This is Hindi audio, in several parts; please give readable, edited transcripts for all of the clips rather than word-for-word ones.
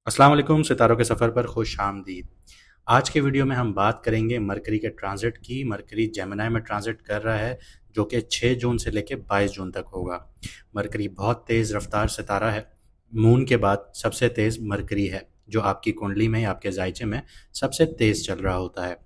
अस्सलाम वालेकुम, सितारों के सफ़र पर खुश आमदीद। आज के वीडियो में हम बात करेंगे मरकरी के ट्रांजिट की। मरकरी जेमिनी में ट्रांजिट कर रहा है, जो कि 6 जून से लेकर 22 जून तक होगा। मरकरी बहुत तेज़ रफ्तार सितारा है। मून के बाद सबसे तेज़ मरकरी है, जो आपकी कुंडली में या आपके जायचे में सबसे तेज़ चल रहा होता है।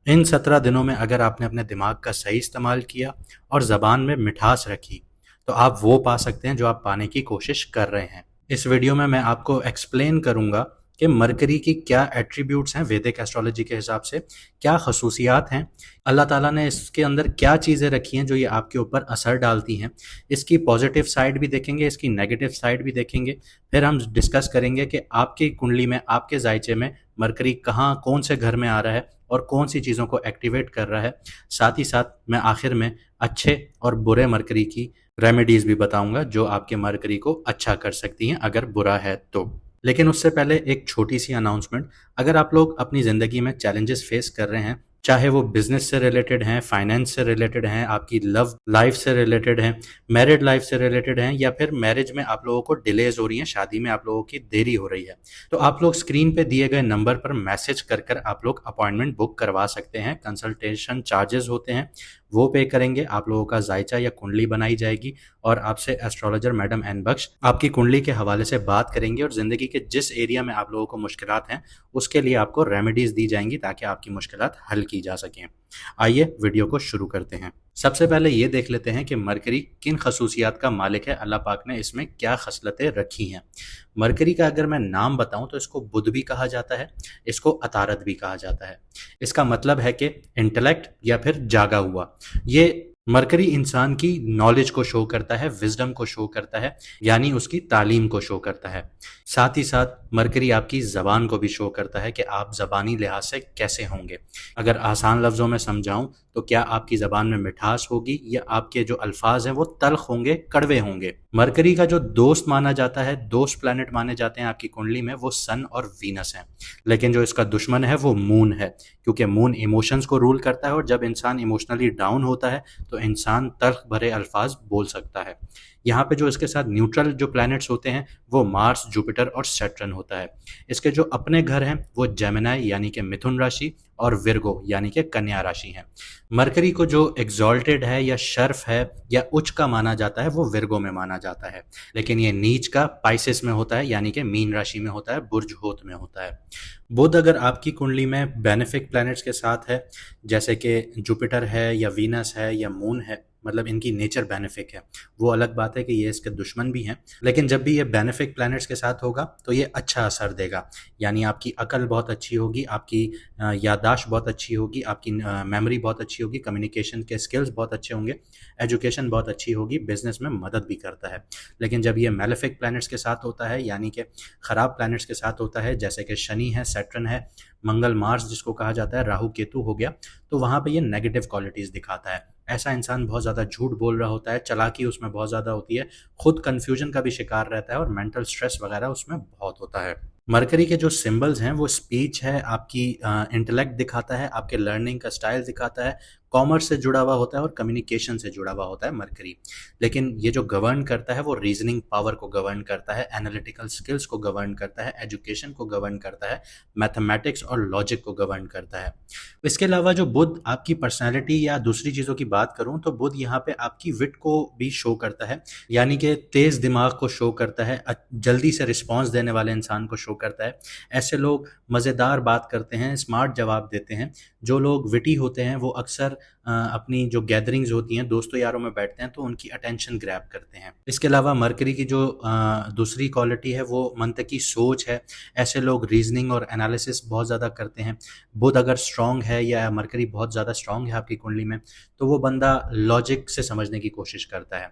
इन 17 दिनों में अगर आपने अपने दिमाग का सही इस्तेमाल किया और ज़बान में मिठास रखी, तो आप वो पा सकते हैं जो आप पाने की कोशिश कर रहे हैं। इस वीडियो में मैं आपको एक्सप्लेन करूंगा कि मरकरी की क्या एट्रीब्यूट्स हैं वैदिक एस्ट्रोलॉजी के हिसाब से, क्या खसूसियात हैं, अल्लाह ताला ने इसके अंदर क्या चीज़ें रखी हैं जो ये आपके ऊपर असर डालती हैं। इसकी पॉजिटिव साइड भी देखेंगे, इसकी नेगेटिव साइड भी देखेंगे। फिर हम डिस्कस करेंगे कि आपकी कुंडली में, आपके जायचे में मरकरी कहाँ, कौन से घर में आ रहा है और कौन सी चीज़ों को एक्टिवेट कर रहा है। साथ ही साथ मैं आखिर में अच्छे और बुरे मरकरी की रेमेडीज़ भी बताऊंगा जो आपके मरकरी को अच्छा कर सकती हैं अगर बुरा है तो। लेकिन उससे पहले एक छोटी सी अनाउंसमेंट। अगर आप लोग अपनी ज़िंदगी में चैलेंजेस फेस कर रहे हैं, चाहे वो बिजनेस से रिलेटेड हैं, फाइनेंस से रिलेटेड हैं, आपकी लव लाइफ से रिलेटेड हैं, मैरिड लाइफ से रिलेटेड हैं, या फिर मैरिज में आप लोगों को डिलेज हो रही हैं, शादी में आप लोगों की देरी हो रही है, तो आप लोग स्क्रीन पे दिए गए नंबर पर मैसेज कर कर आप लोग अपॉइंटमेंट बुक करवा सकते हैं। कंसल्टेशन चार्जेस होते हैं, वो पे करेंगे, आप लोगों का जायचा या कुंडली बनाई जाएगी और आपसे एस्ट्रोलॉजर मैडम एन बख्श आपकी कुंडली के हवाले से बात करेंगे और ज़िंदगी के जिस एरिया में आप लोगों को मुश्किलात हैं उसके लिए आपको रेमेडीज़ दी जाएंगी ताकि आपकी मुश्किलात हल की जा सकें। आइए वीडियो को शुरू करते हैं। सबसे पहले ये देख लेते हैं कि मरकरी किन खसूसियात का मालिक है, अल्लाह पाक ने इसमें क्या खसलतें रखी हैं। मरकरी का अगर मैं नाम बताऊं तो इसको बुध भी कहा जाता है, इसको अतारत भी कहा जाता है। इसका मतलब है कि इंटेलेक्ट या फिर जागा हुआ। ये मरकरी इंसान की नॉलेज को शो करता है, विजडम को शो करता है, यानी उसकी तालीम को शो करता है। साथ ही साथ मरकरी आपकी ज़बान को भी शो करता है कि आप ज़बानी लिहाज से कैसे होंगे। अगर आसान लफ्ज़ों में समझाऊं तो क्या आपकी ज़बान में मिठास होगी या आपके जो अल्फाज हैं वो तल्ख होंगे, कड़वे होंगे। मरकरी का जो दोस्त माना जाता है, दोस्त प्लैनेट माने जाते हैं आपकी कुंडली में, वो सन और वीनस हैं। लेकिन जो इसका दुश्मन है वो मून है, क्योंकि मून इमोशंस को रूल करता है और जब इंसान इमोशनली डाउन होता है तो इंसान तल्ख भरे अल्फाज बोल सकता है। यहाँ पे जो इसके साथ न्यूट्रल जो प्लैनेट्स होते हैं वो मार्स, जुपिटर और सैटर्न होता है। इसके जो अपने घर हैं वो जेमिनी यानी कि मिथुन राशि और विर्गो यानी कि कन्या राशि हैं। मरकरी को जो एग्जॉल्टेड है या शर्फ है या उच्च का माना जाता है वो विर्गो में माना जाता है, लेकिन ये नीच का पाइसेस में होता है यानी कि मीन राशि में होता है, बुर्ज होत में होता है। बुध अगर आपकी कुंडली में बेनिफिक प्लैनेट्स के साथ है, जैसे कि जुपिटर है या वीनस है या मून है, मतलब इनकी नेचर बेनिफिक है, वो अलग बात है कि ये इसके दुश्मन भी हैं। लेकिन जब भी ये बेनिफिक प्लैनेट्स के साथ होगा तो ये अच्छा असर देगा, यानी आपकी अकल बहुत अच्छी होगी, आपकी याददाश्त बहुत अच्छी होगी, आपकी मेमोरी बहुत अच्छी होगी, कम्युनिकेशन के स्किल्स बहुत अच्छे होंगे, एजुकेशन बहुत अच्छी होगी, बिजनेस में मदद भी करता है। लेकिन जब ये मेलेफिक प्लैनेट्स के साथ होता है, यानी कि ख़राब प्लैनेट्स के साथ होता है, जैसे कि शनि है, सैटर्न है, मंगल मार्स जिसको कहा जाता है, राहु केतु हो गया, तो वहाँ पे ये नेगेटिव क्वालिटीज़ दिखाता है। ऐसा इंसान बहुत ज़्यादा झूठ बोल रहा होता है, चालाकी उसमें बहुत ज़्यादा होती है, खुद कन्फ्यूजन का भी शिकार रहता है और मेंटल स्ट्रेस वगैरह उसमें बहुत होता है। मरकरी के जो सिंबल्स हैं वो स्पीच है, आपकी इंटेलेक्ट दिखाता है, आपके लर्निंग का स्टाइल दिखाता है, कॉमर्स से जुड़ा हुआ होता है और कम्युनिकेशन से जुड़ा हुआ होता है मरकरी। लेकिन ये जो गवर्न करता है वो रीजनिंग पावर को गवर्न करता है, एनालिटिकल स्किल्स को गवर्न करता है, एजुकेशन को गवर्न करता है, मैथमेटिक्स और लॉजिक को गवर्न करता है। इसके अलावा जो बुध आपकी पर्सनैलिटी या दूसरी चीज़ों की बात करूँ तो बुध यहाँ पे आपकी विट को भी शो करता है, यानी कि तेज़ दिमाग को शो करता है, जल्दी से रिस्पॉन्स देने वाले इंसान को शो करता है। ऐसे लोग मज़ेदार बात करते हैं, स्मार्ट जवाब देते हैं। जो लोग विटी होते हैं वो अक्सर अपनी जो गैदरिंग्स होती हैं, दोस्तों यारों में बैठते हैं तो उनकी अटेंशन ग्रैब करते हैं। इसके अलावा मरकरी की जो दूसरी क्वालिटी है वो मंतकी सोच है। ऐसे लोग रीजनिंग और एनालिसिस बहुत ज़्यादा करते हैं। बुध अगर स्ट्रांग है या मरकरी बहुत ज़्यादा स्ट्रांग है आपकी कुंडली में, तो वो बंदा लॉजिक से समझने की कोशिश करता है।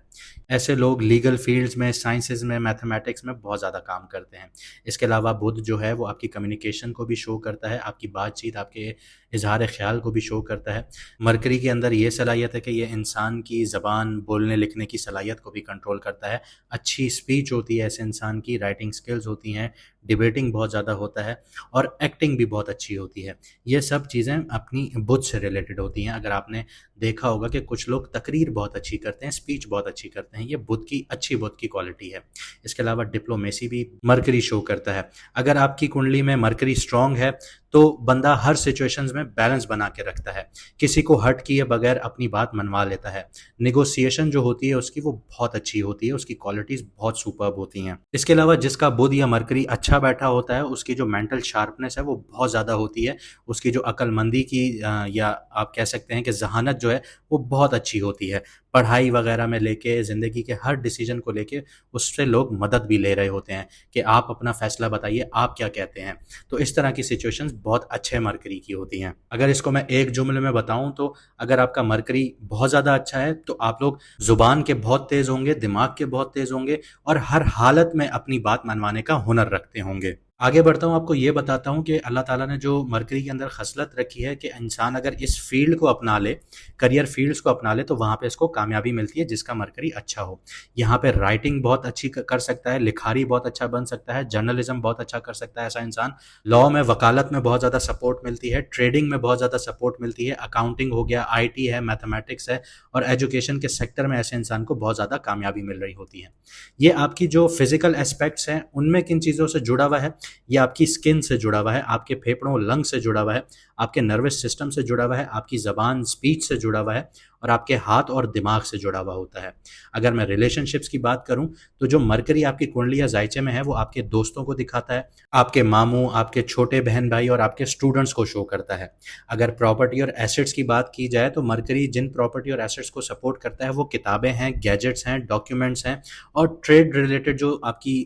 ऐसे लोग लीगल फील्ड्स में, साइंसेज में, मैथमेटिक्स में बहुत ज़्यादा काम करते हैं। इसके अलावा बुध जो है वो आपकी कम्युनिकेशन को भी शो करता है, आपकी बातचीत, आपके इजहार ख्याल को भी शो करता है। मरकरी के अंदर ये सलाहियत है कि ये इंसान की ज़बान, बोलने लिखने की सलाहियत को भी कंट्रोल करता है। अच्छी स्पीच होती है ऐसे इंसान की, राइटिंग स्किल्स होती हैं, डिबेटिंग बहुत ज़्यादा होता है और एक्टिंग भी बहुत अच्छी होती है। ये सब चीज़ें अपनी बुद्ध से रिलेटेड होती हैं। अगर आपने देखा होगा कि कुछ लोग तकरीर बहुत अच्छी करते हैं, स्पीच बहुत अच्छी करते हैं, ये बुद्ध की क्वालिटी है। इसके अलावा डिप्लोमेसी भी मरकरी शो करता है। अगर आपकी कुंडली में मरकरी स्ट्रांग है तो बंदा हर सिचुएशंस में बैलेंस बना के रखता है, किसी को हर्ट किए बगैर अपनी बात मनवा लेता है। निगोसिएशन जो होती है उसकी वो बहुत अच्छी होती है, उसकी क्वालिटीज बहुत सुपर्ब होती हैं। इसके अलावा जिसका बुध या मरकरी अच्छा बैठा होता है उसकी जो मेंटल शार्पनेस है वो बहुत ज़्यादा होती है, उसकी जो अक्लमंदी की या आप कह सकते हैं कि जहानत जो है वो बहुत अच्छी होती है। पढ़ाई वगैरह में लेके ज़िंदगी के हर डिसीजन को लेके उससे लोग मदद भी ले रहे होते हैं कि आप अपना फैसला बताइए, आप क्या कहते हैं। तो इस तरह की सिचुएशंस बहुत अच्छे मरकरी की होती हैं। अगर इसको मैं एक जुमले में बताऊं तो अगर आपका मरकरी बहुत ज़्यादा अच्छा है तो आप लोग ज़ुबान के बहुत तेज़ होंगे, दिमाग के बहुत तेज़ होंगे और हर हालत में अपनी बात मनवाने का हुनर रखते होंगे। आगे बढ़ता हूँ, आपको ये बताता हूँ कि अल्लाह ताला ने जो मरकरी के अंदर खसलत रखी है कि इंसान अगर इस फील्ड को अपना ले, करियर फील्ड्स को अपना ले, तो वहाँ पे इसको कामयाबी मिलती है जिसका मरकरी अच्छा हो। यहाँ पे राइटिंग बहुत अच्छी कर सकता है, लिखारी बहुत अच्छा बन सकता है, जर्नलिज्म बहुत अच्छा कर सकता है ऐसा इंसान। लॉ में, वकालत में बहुत ज़्यादा सपोर्ट मिलती है, ट्रेडिंग में बहुत ज़्यादा सपोर्ट मिलती है, अकाउंटिंग हो गया, IT है, मैथमेटिक्स है और एजुकेशन के सेक्टर में ऐसे इंसान को बहुत ज़्यादा कामयाबी मिल रही होती है। ये आपकी जो फिजिकल एस्पेक्ट्स हैं उनमें किन चीज़ों से जुड़ा हुआ है, ये आपकी स्किन से जुड़ा हुआ है, आपके फेफड़ों लंग से जुड़ा हुआ है, आपके नर्वस सिस्टम से जुड़ा हुआ है, आपकी ज़बान स्पीच से जुड़ा हुआ है और आपके हाथ और दिमाग से जुड़ा हुआ होता है। अगर मैं रिलेशनशिप्स की बात करूं तो जो मरकरी आपकी कुंडली या जायचे में है वो आपके दोस्तों को दिखाता है, आपके मामू, आपके छोटे बहन भाई और आपके स्टूडेंट्स को शो करता है। अगर प्रॉपर्टी और एसेट्स की बात की जाए तो मरकरी जिन प्रॉपर्टी और एसेट्स को सपोर्ट करता है वो किताबें हैं, गैजेट्स हैं, डॉक्यूमेंट्स हैं और ट्रेड रिलेटेड जो आपकी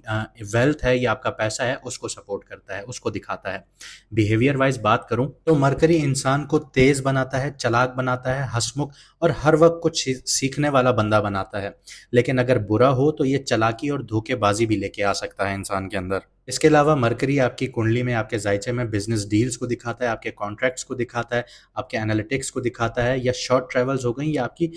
वेल्थ है या आपका पैसा है उसको सपोर्ट करता है, उसको दिखाता है। बिहेवियर वाइज बात करूं तो मरकरी इंसान को तेज बनाता है, चालाक बनाता है, हंसमुख और हर वक्त कुछ सीखने वाला बंदा बनाता है। लेकिन अगर बुरा हो तो ये चालाकी और धोखेबाजी भी लेके आ सकता है इंसान के अंदर। इसके अलावा मरकरी आपकी कुंडली में, आपके जायचे में बिजनेस डील्स को दिखाता है, आपके कॉन्ट्रैक्ट्स को दिखाता है, आपके एनालिटिक्स को दिखाता है, या शॉर्ट ट्रेवल्स हो गई या आपकी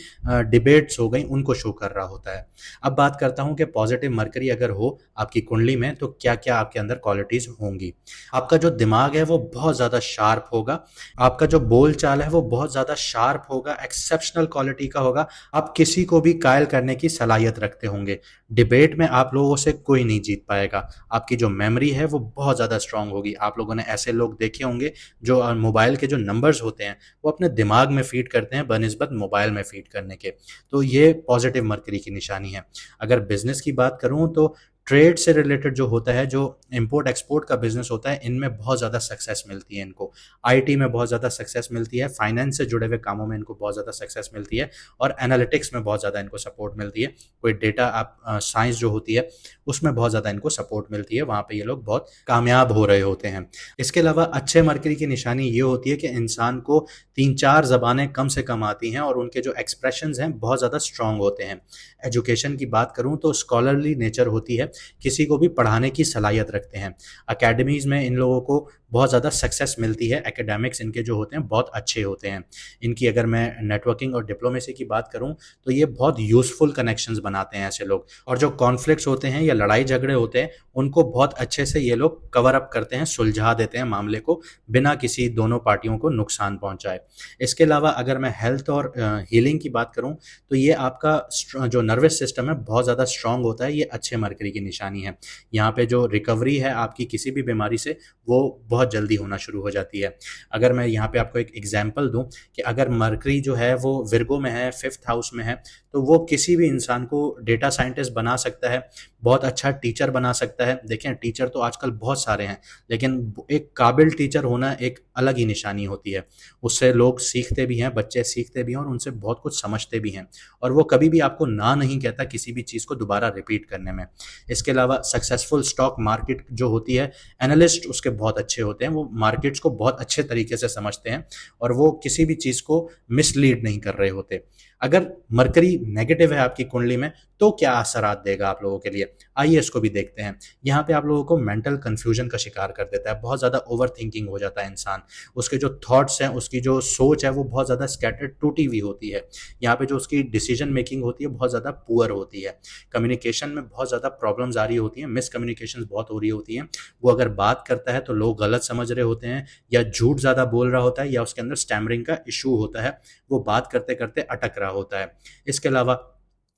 डिबेट्स हो गई उनको शो कर रहा होता है। अब बात करता हूं कि पॉजिटिव मरकरी अगर हो आपकी कुंडली में तो क्या क्या आपके अंदर क्वालिटीज होंगी। आपका जो दिमाग है वो बहुत ज़्यादा शार्प होगा, आपका जो बोल चाल है वो बहुत ज़्यादा शार्प होगा, एक्सेप्शनल क्वालिटी का होगा, आप किसी को भी कायल करने की सलाहियत रखते होंगे। डिबेट में आप लोगों से कोई नहीं जीत पाएगा। आपकी जो मेमोरी है वो बहुत ज़्यादा स्ट्रांग होगी। आप लोगों ने ऐसे लोग देखे होंगे जो मोबाइल के जो नंबर्स होते हैं वो अपने दिमाग में फीड करते हैं बनिस्बत मोबाइल में फीड करने के। तो ये पॉजिटिव मरकरी की निशानी है। अगर बिजनेस की बात करूं तो ट्रेड से रिलेटेड जो होता है, जो इंपोर्ट एक्सपोर्ट का बिजनेस होता है, इनमें बहुत ज़्यादा सक्सेस मिलती है इनको। IT में बहुत ज़्यादा सक्सेस मिलती है, फाइनेंस से जुड़े हुए कामों में इनको बहुत ज़्यादा सक्सेस मिलती है और एनालिटिक्स में बहुत ज़्यादा इनको सपोर्ट मिलती है। कोई डेटा आप साइंस जो होती है उसमें बहुत ज़्यादा इनको सपोर्ट मिलती है, वहाँ पे ये लोग बहुत कामयाब हो रहे होते हैं। इसके अलावा अच्छे मरकरी की निशानी ये होती है कि इंसान को 3-4 ज़बानें कम से कम आती हैं और उनके जो एक्सप्रेशंस हैं बहुत ज़्यादा स्ट्रांग होते हैं। एजुकेशन की बात करूँ तो स्कॉलरली नेचर होती है, किसी को भी पढ़ाने की सलाहियत रखते हैं। अकेडमीज़ में इन लोगों को बहुत ज़्यादा सक्सेस मिलती है, एकेडमिक्स इनके जो होते हैं बहुत अच्छे होते हैं। इनकी अगर मैं नेटवर्किंग और डिप्लोमेसी की बात करूं तो ये बहुत यूज़फुल कनेक्शंस बनाते हैं ऐसे लोग, और जो कॉन्फ्लिक्ट्स होते हैं या लड़ाई झगड़े होते हैं उनको बहुत अच्छे से ये लोग कवर अप करते हैं, सुलझा देते हैं मामले को बिना किसी दोनों पार्टियों को नुकसान पहुंचाए। इसके अलावा अगर मैं हेल्थ और हीलिंग की बात करूं तो ये आपका जो नर्वस सिस्टम है बहुत ज़्यादा स्ट्रांग होता है, ये अच्छे मरकरी की निशानी है। यहाँ पे जो रिकवरी है आपकी किसी भी बीमारी से वो बहुत जल्दी होना शुरू हो जाती है। अगर मैं यहाँ पे आपको एक एग्जांपल दूं कि अगर मरकरी जो है वो विर्गो में है, 5th हाउस में है, तो वो किसी भी इंसान को डेटा साइंटिस्ट बना सकता है, बहुत अच्छा टीचर बना सकता है। देखें, टीचर तो आजकल बहुत सारे हैं लेकिन एक काबिल टीचर होना एक अलग ही निशानी होती है। उससे लोग सीखते भी हैं, बच्चे सीखते भी हैं और उनसे बहुत कुछ समझते भी हैं, और वो कभी भी आपको ना नहीं कहता किसी भी चीज़ को दोबारा रिपीट करने में। इसके अलावा सक्सेसफुल स्टॉक मार्केट जो होती है, एनालिस्ट उसके बहुत अच्छे होते हैं, वो मार्केट्स को बहुत अच्छे तरीके से समझते हैं और वो किसी भी चीज़ को मिसलीड नहीं कर रहे होते। अगर मरकरी नेगेटिव है आपकी कुंडली में तो क्या असरात देगा आप लोगों के लिए, आइए इसको भी देखते हैं। यहाँ पे आप लोगों को मेंटल कंफ्यूजन का शिकार कर देता है, बहुत ज़्यादा ओवर थिंकिंग हो जाता है इंसान, उसके जो थॉट्स हैं, उसकी जो सोच है वो बहुत ज़्यादा स्कैटर्ड टूटी हुई होती है। यहाँ पे जो उसकी डिसीजन मेकिंग होती है बहुत ज़्यादा पुअर होती है, कम्युनिकेशन में बहुत ज़्यादा प्रॉब्लम्स आ रही होती हैं, मिसकम्युनिकेशन बहुत हो रही होती हैं। वो अगर बात करता है तो लोग गलत समझ रहे होते हैं, या झूठ ज़्यादा बोल रहा होता है, या उसके अंदर स्टैमरिंग का इशू होता है, वो बात करते करते अटक रहा होता है। इसके अलावा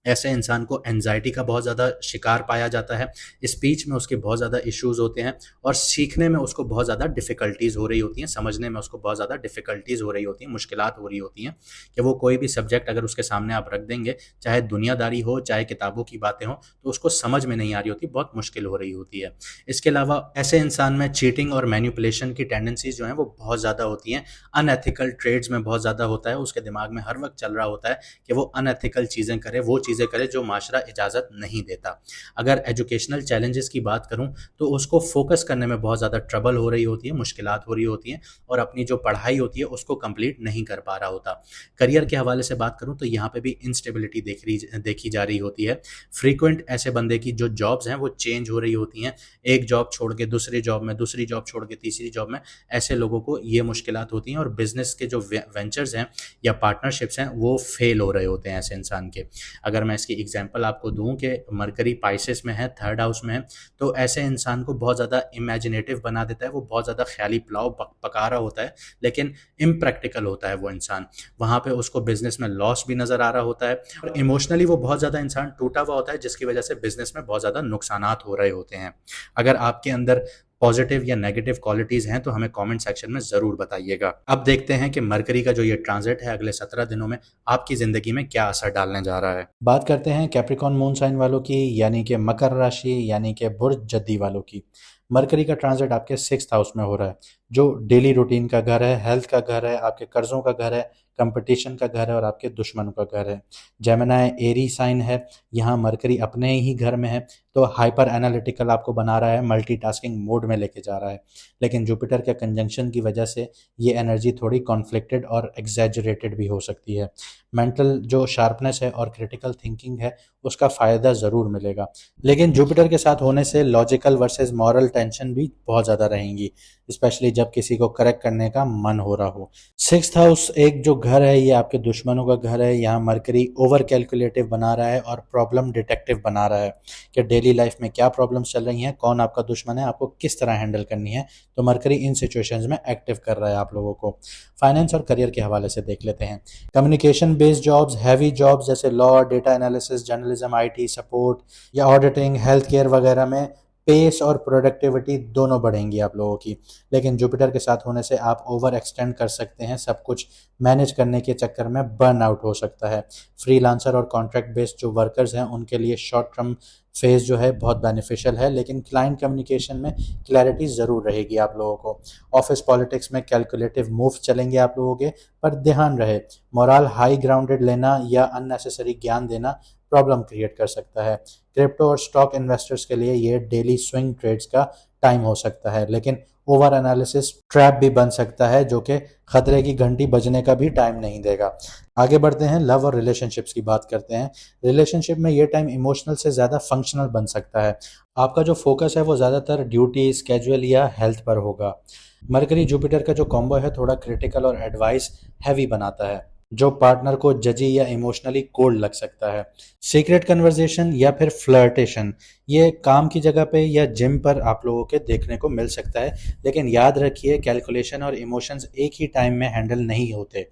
ऐसे इंसान को एंजाइटी का बहुत ज़्यादा शिकार पाया जाता है, स्पीच में उसके बहुत ज़्यादा इश्यूज़ होते हैं, और सीखने में उसको बहुत ज़्यादा डिफ़िकल्टीज़ हो रही होती हैं, समझने में उसको बहुत ज़्यादा डिफ़िकल्टीज़ हो रही होती हैं, मुश्किलात हो रही होती हैं कि वो कोई भी सब्जेक्ट अगर उसके सामने आप रख देंगे, चाहे दुनियादारी हो, चाहे किताबों की बातें हों, तो उसको समझ में नहीं आ रही होती, बहुत मुश्किल हो रही होती है। इसके अलावा ऐसे इंसान में चीटिंग और मैनिपुलेशन की टेंडेंसीज़ जो हैं वो बहुत ज़्यादा होती हैं, अनएथिकल ट्रेड्स में बहुत ज़्यादा होता है, उसके दिमाग में हर वक़्त चल रहा होता है कि वो अनएथिकल चीज़ें करे, वो चीज़ें करे जो माशरा इजाज़त नहीं देता। अगर एजुकेशनल चैलेंजेस की बात करूँ तो उसको फोकस करने में बहुत ज़्यादा ट्रबल हो रही होती है, मुश्किलात हो रही होती हैं, और अपनी जो पढ़ाई होती है उसको कंप्लीट नहीं कर पा रहा होता। करियर के हवाले से बात करूँ तो यहाँ पे भी इंस्टेबिलिटी देखी जा रही होती है। फ्रीक्वेंट ऐसे बंदे की जो जॉब्स हैं वो चेंज हो रही होती हैं, एक जॉब छोड़ के दूसरी जॉब में, दूसरी जॉब छोड़ के तीसरी जॉब में, ऐसे लोगों को ये मुश्किलात होती हैं, और बिजनेस के जो वेंचर्स हैं या पार्टनरशिप्स हैं वो फेल हो रहे होते हैं ऐसे इंसान के। अगर मैं इसकी एग्जांपल आपको दूं कि मरकरी पाइसेस में है, थर्ड हाउस में है, तो ऐसे इंसान को बहुत ज़्यादा इमेजिनेटिव बना देता है, वो बहुत ज़्यादा ख्याली पुलाव पका रहा होता है, लेकिन इम्प्रैक्टिकल होता है वो इंसान। वहाँ पे उसको बिजनेस में लॉस भी नज़र आ रहा होता है, और इमोशनली वो बहुत ज़्यादा इंसान टूटा हुआ होता है, जिसकी वजह से बिजनेस में बहुत ज़्यादा नुकसानात हो रहे होते हैं। अगर आपके अंदर पॉजिटिव या नेगेटिव क्वालिटीज़ हैं तो हमें कमेंट सेक्शन में ज़रूर बताइएगा। अब देखते हैं कि मरकरी का जो ये ट्रांजिट है अगले 17 दिनों में आपकी ज़िंदगी में क्या असर डालने जा रहा है। बात करते हैं कैप्रिकॉन मून साइन वालों की, यानी कि मकर राशि, यानी कि बुर्ज जद्दी वालों की। मरकरी का ट्रांजिट आपके 6th हाउस में हो रहा है, जो डेली रूटीन का घर है, हेल्थ का घर है, आपके कर्जों का घर है, कंपटीशन का घर है, और आपके दुश्मनों का घर है। जेमिनी एरी साइन है, यहाँ मरकरी अपने ही घर में है, तो हाइपर एनालिटिकल आपको बना रहा है, मल्टीटास्किंग मोड में लेके जा रहा है। लेकिन जुपिटर के कंजंक्शन की वजह से ये एनर्जी थोड़ी कॉन्फ्लिक्टेड और एग्जैजरेटेड भी हो सकती है। मेंटल जो शार्पनेस है और क्रिटिकल थिंकिंग है उसका फ़ायदा ज़रूर मिलेगा, लेकिन जुपिटर के साथ होने से लॉजिकल वर्सेस मॉरल टेंशन भी बहुत ज़्यादा रहेंगी, स्पेशली जब किसी को करेक्ट करने का मन हो रहा हो। 6th हाउस एक जो घर है ये आपके दुश्मनों का घर है। यहाँ मरकरी ओवर कैलकुलेटिव बना रहा है और प्रॉब्लम डिटेक्टिव बना रहा है कि डेली लाइफ में क्या प्रॉब्लम्स चल रही हैं, कौन आपका दुश्मन है, आपको किस तरह हैंडल करनी है। तो मरकरी इन सिचुएशंस में एक्टिव कर रहा है आप लोगों को। फाइनेंस और करियर के हवाले से देख लेते हैं। Communication based jobs, heavy jobs जैसे law, data analysis, journalism, IT support या ऑडिटिंग, हेल्थ केयर वगैरह में पेस और प्रोडक्टिविटी दोनों बढ़ेंगी आप लोगों की। लेकिन जुपिटर के साथ होने से आप ओवर एक्सटेंड कर सकते हैं, सब कुछ मैनेज करने के चक्कर में बर्न आउट हो सकता है। फ्रीलांसर और कॉन्ट्रैक्ट बेस्ड जो वर्कर्स हैं उनके लिए शॉर्ट टर्म फेज जो है बहुत बेनिफिशियल है, लेकिन क्लाइंट कम्युनिकेशन में क्लैरिटी ज़रूर रहेगी आप लोगों को। ऑफिस पॉलिटिक्स में कैलकुलेटिव मूव चलेंगे आप लोगों के, पर ध्यान रहे मोरल हाई ग्राउंडेड लेना या अननेसेसरी ज्ञान देना प्रॉब्लम क्रिएट कर सकता है। क्रिप्टो और स्टॉक इन्वेस्टर्स के लिए ये डेली स्विंग ट्रेड्स का टाइम हो सकता है, लेकिन ओवर एनालिसिस ट्रैप भी बन सकता है जो कि खतरे की घंटी बजने का भी टाइम नहीं देगा। आगे बढ़ते हैं, लव और रिलेशनशिप्स की बात करते हैं। रिलेशनशिप में ये टाइम इमोशनल से ज़्यादा फंक्शनल बन सकता है। आपका जो फोकस है वो ज़्यादातर ड्यूटी, स्केजुअल या हेल्थ पर होगा। मरकरी जुपिटर का जो कॉम्बो है थोड़ा क्रिटिकल और एडवाइस हैवी बनाता है, जो पार्टनर को जजी या इमोशनली कोल्ड लग सकता है। सीक्रेट कन्वर्सेशन या फिर फ्लर्टेशन ये काम की जगह पे या जिम पर आप लोगों के देखने को मिल सकता है, लेकिन याद रखिए कैलकुलेशन और इमोशंस एक ही टाइम में हैंडल नहीं होते।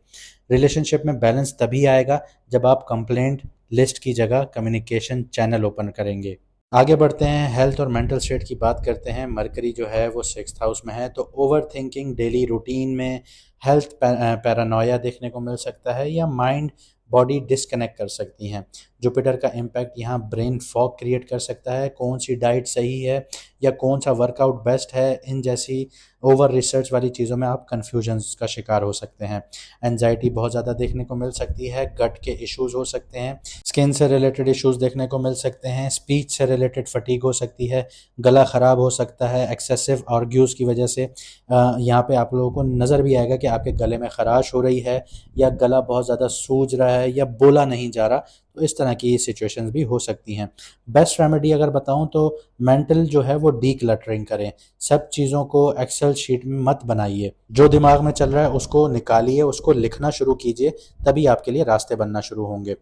रिलेशनशिप में बैलेंस तभी आएगा जब आप कंप्लेंट लिस्ट की जगह कम्युनिकेशन चैनल ओपन करेंगे। आगे बढ़ते हैं, हेल्थ और मेंटल स्टेट की बात करते हैं। मरकरी जो है वो 6th हाउस में है, तो ओवर थिंकिंग, डेली रूटीन में हेल्थ पैरानोया देखने को मिल सकता है, या माइंड बॉडी डिस्कनेक्ट कर सकती हैं। जुपिटर का इम्पैक्ट यहाँ ब्रेन फॉग क्रिएट कर सकता है, कौन सी डाइट सही है या कौन सा वर्कआउट बेस्ट है, इन जैसी ओवर रिसर्च वाली चीज़ों में आप कन्फ्यूजन्स का शिकार हो सकते हैं। एंजाइटी बहुत ज़्यादा देखने को मिल सकती है, गट के इश्यूज हो सकते हैं, स्किन से रिलेटेड इश्यूज देखने को मिल सकते हैं, स्पीच से रिलेटेड फटीग हो सकती है, गला ख़राब हो सकता है एक्सेसिव आर्ग्यूज़ की वजह से। यहाँ पे आप लोगों को नज़र भी आएगा कि आपके गले में ख़राश हो रही है या गला बहुत ज़्यादा सूज रहा है या बोला नहीं जा रहा, तो इस तरह की सिचुएशंस भी हो सकती हैं। बेस्ट रेमेडी अगर बताऊं तो मेंटल जो है वो डी क्लटरिंग करें। सब चीज़ों को एक्सेल शीट में मत बनाइए, जो दिमाग में चल रहा है उसको निकालिए, उसको लिखना शुरू कीजिए, तभी आपके लिए रास्ते बनना शुरू होंगे।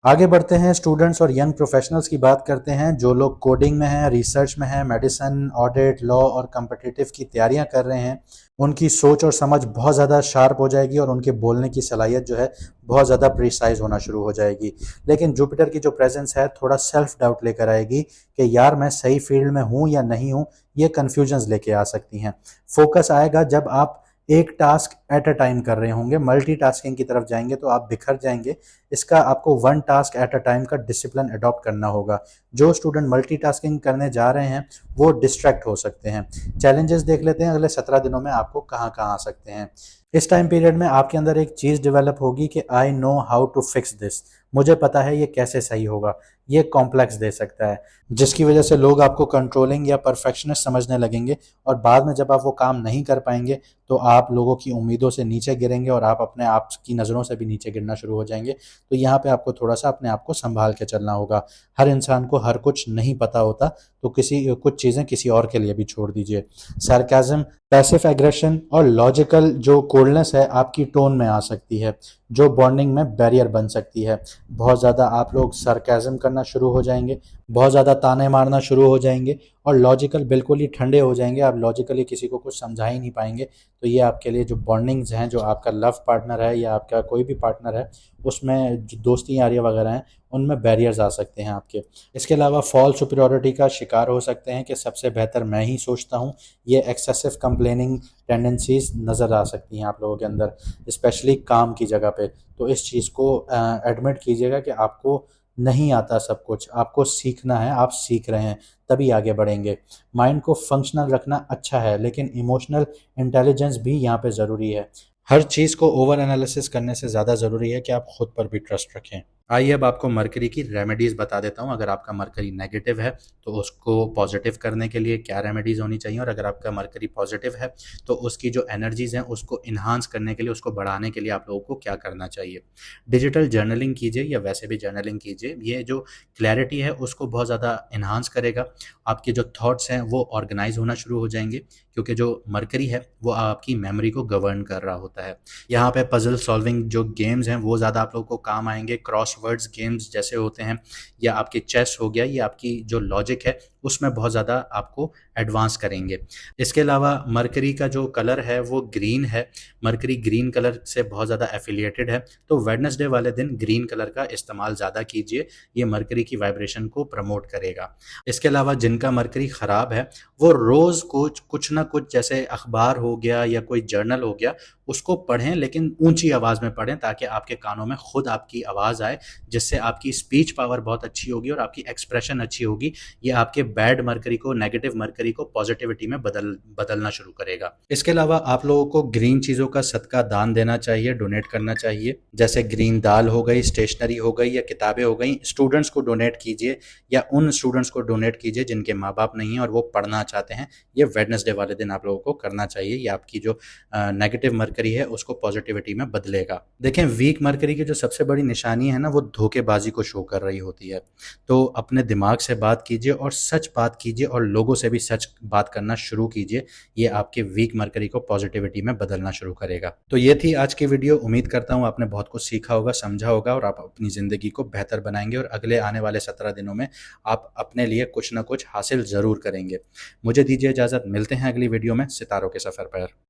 आगे बढ़ते हैं, स्टूडेंट्स और यंग प्रोफेशनल्स की बात करते हैं। जो लोग कोडिंग में हैं, रिसर्च में हैं, मेडिसिन, ऑडिट, लॉ और कम्पिटिटिव की तैयारियां कर रहे हैं, उनकी सोच और समझ बहुत ज़्यादा शार्प हो जाएगी और उनके बोलने की सलाहियत जो है बहुत ज़्यादा प्रिसाइज होना शुरू हो जाएगी। लेकिन जुपिटर की जो प्रेजेंस है थोड़ा सेल्फ डाउट लेकर आएगी कि यार मैं सही फील्ड में हूँ या नहीं हूँ, ये कन्फ्यूजन्स लेके आ सकती हैं। फोकस आएगा जब आप एक टास्क एट अ टाइम कर रहे होंगे, मल्टीटास्किंग की तरफ जाएंगे तो आप बिखर जाएंगे। इसका आपको one task at a time का डिसिप्लिन अडॉप्ट करना होगा। जो स्टूडेंट मल्टीटास्किंग करने जा रहे हैं वो डिस्ट्रैक्ट हो सकते हैं। चैलेंजेस देख लेते हैं अगले 17 दिनों में आपको कहाँ कहाँ आ सकते हैं। इस टाइम पीरियड में आपके अंदर एक चीज़ डेवलप होगी कि I know how to fix this, मुझे पता है ये कैसे सही होगा। ये कॉम्प्लेक्स दे सकता है, जिसकी वजह से लोग आपको कंट्रोलिंग या परफेक्शनिस्ट समझने लगेंगे और बाद में जब आप वो काम नहीं कर पाएंगे तो आप लोगों की उम्मीदों से नीचे गिरेंगे और आप अपने आप की नज़रों से भी नीचे गिरना शुरू हो जाएंगे। तो यहाँ पे आपको थोड़ा सा अपने आप को संभाल के चलना होगा। हर इंसान को हर कुछ नहीं पता होता, तो कुछ चीज़ें किसी और के लिए भी छोड़ दीजिए। सार्केज्म, पैसिव एग्रेशन और लॉजिकल जो कोल्डनेस है आपकी टोन में आ सकती है, जो बॉन्डिंग में बैरियर बन सकती है। बहुत ज़्यादा आप लोग सार्केज्म करना शुरू हो जाएंगे, बहुत ज़्यादा ताने मारना शुरू हो जाएंगे और लॉजिकल बिल्कुल ही ठंडे हो जाएंगे। आप लॉजिकली किसी को कुछ समझा ही नहीं पाएंगे। तो ये आपके लिए जो बॉन्डिंग्स हैं, जो आपका लव पार्टनर है या आपका कोई भी पार्टनर है, उसमें जो दोस्ती यारियाँ वगैरह हैं उनमें बैरियर्स आ सकते हैं आपके। इसके अलावा फॉल सुपीरियॉरिटी का शिकार हो सकते हैं कि सबसे बेहतर मैं ही सोचता हूँ। ये एक्सेसिव कंप्लेनिंग टेंडेंसीज नज़र आ सकती हैं आप लोगों के अंदर, स्पेशली काम की जगह पे। तो इस चीज़ को एडमिट कीजिएगा कि आपको नहीं आता सब कुछ, आपको सीखना है, आप सीख रहे हैं तभी आगे बढ़ेंगे। माइंड को फंक्शनल रखना अच्छा है, लेकिन इमोशनल इंटेलिजेंस भी यहाँ पे ज़रूरी है। हर चीज़ को ओवर एनालिसिस करने से ज़्यादा ज़रूरी है कि आप खुद पर भी ट्रस्ट रखें। आइए अब आपको मरकरी की रेमेडीज़ बता देता हूँ। अगर आपका मरकरी नेगेटिव है तो उसको पॉजिटिव करने के लिए क्या रेमेडीज़ होनी चाहिए, और अगर आपका मरकरी पॉजिटिव है तो उसकी जो एनर्जीज़ हैं उसको इन्हांस करने के लिए, उसको बढ़ाने के लिए आप लोगों को क्या करना चाहिए। डिजिटल जर्नलिंग कीजिए या वैसे भी जर्नलिंग कीजिए, ये जो क्लैरिटी है उसको बहुत ज़्यादा इन्हांस करेगा। आपके जो थॉट्स हैं वो ऑर्गेनाइज होना शुरू हो जाएंगे, क्योंकि जो मरकरी है वो आपकी मेमोरी को गवर्न कर रहा होता है। यहाँ पे पजल सॉल्विंग जो गेम्स हैं वो ज़्यादा आप लोगों को काम आएंगे। क्रॉसवर्ड्स गेम्स जैसे होते हैं, या आपके चेस हो गया, ये आपकी जो लॉजिक है उसमें बहुत ज़्यादा आपको एडवांस करेंगे। इसके अलावा मरकरी का जो कलर है वो ग्रीन है। मरकरी ग्रीन कलर से बहुत ज़्यादा एफिलिएटेड है, तो वेडनेसडे वाले दिन ग्रीन कलर का इस्तेमाल ज़्यादा कीजिए, ये मरकरी की वाइब्रेशन को प्रमोट करेगा। इसके अलावा जिनका मरकरी ख़राब है वो रोज़ कुछ ना कुछ, जैसे अखबार हो गया या कोई जर्नल हो गया, उसको पढ़ें, लेकिन ऊंची आवाज़ में पढ़ें ताकि आपके कानों में खुद आपकी आवाज़ आए, जिससे आपकी स्पीच पावर बहुत अच्छी होगी और आपकी एक्सप्रेशन अच्छी होगी। ये आपके बैड मरकरी को, नेगेटिव मरकरी को पॉजिटिविटी में बदलना शुरू करेगा। इसके अलावा आप लोगों को ग्रीन चीज़ों का सदका दान देना चाहिए, डोनेट करना चाहिए। जैसे ग्रीन दाल हो गई, स्टेशनरी हो गई या किताबें हो गई। स्टूडेंट्स को डोनेट कीजिए या उन स्टूडेंट्स को डोनेट कीजिए जिनके माँ बाप नहीं हैं और वो पढ़ना चाहते हैं। ये वेडनेसडे वाले दिन आप लोगों को करना चाहिए। ये आपकी जो नेगेटिव मरकरी है उसको पॉजिटिविटी में बदलेगा। देखें, वीक मरकरी की जो सबसे बड़ी निशानी है ना, वो धोखेबाजी को शो कर रही होती है। तो अपने दिमाग से बात कीजिए और सच बात कीजिए और लोगों से भी सच बात करना शुरू कीजिए। ये आपके वीक मरकरी को पॉजिटिविटी में बदलना शुरू करेगा। तो ये थी आज की वीडियो। उम्मीद करता हूँ आपने बहुत कुछ सीखा होगा, समझा होगा और आप अपनी ज़िंदगी को बेहतर बनाएंगे और अगले आने वाले 17 दिनों में आप अपने लिए कुछ ना कुछ हासिल ज़रूर करेंगे। मुझे दीजिए इजाज़त, मिलते हैं अगली वीडियो में सितारों के सफ़र पर।